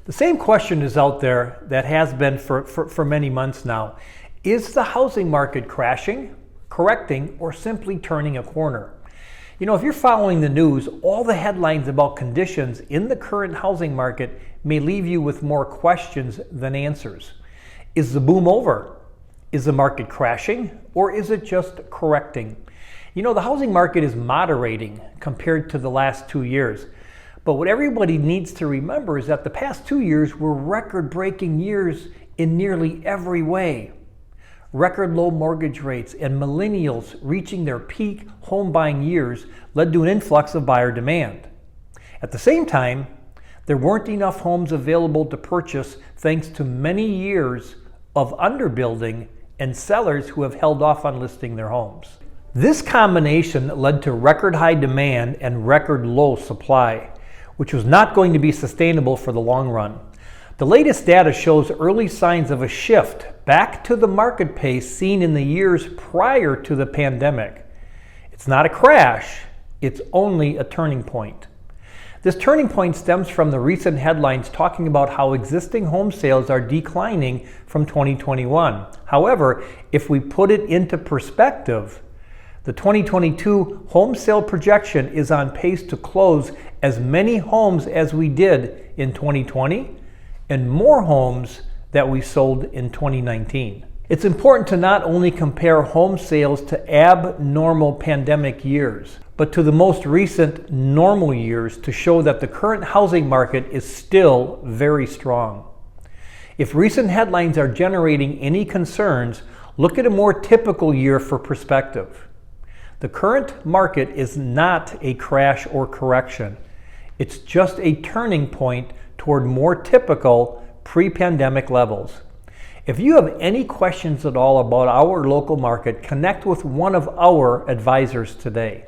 The same question is out there that has been for many months now. Is the housing market crashing, correcting, or simply turning a corner? You know, if you're following the news, all the headlines about conditions in the current housing market may leave you with more questions than answers. Is the boom over? Is the market crashing, or is it just correcting? You know, the housing market is moderating compared to the last 2 years. But what everybody needs to remember is that the past 2 years were record-breaking years in nearly every way. Record low mortgage rates and millennials reaching their peak home buying years led to an influx of buyer demand. At the same time, there weren't enough homes available to purchase thanks to many years of underbuilding and sellers who have held off on listing their homes. This combination led to record high demand and record low supply, which was not going to be sustainable for the long run. The latest data shows early signs of a shift back to the market pace seen in the years prior to the pandemic. It's not a crash, it's only a turning point. This turning point stems from the recent headlines talking about how existing home sales are declining from 2021. However, if we put it into perspective, the 2022 home sale projection is on pace to close as many homes as we did in 2020 and more homes that we sold in 2019. It's important to not only compare home sales to abnormal pandemic years, but to the most recent normal years to show that the current housing market is still very strong. If recent headlines are generating any concerns, look at a more typical year for perspective. The current market is not a crash or correction. It's just a turning point toward more typical pre-pandemic levels. If you have any questions at all about our local market, connect with one of our advisors today.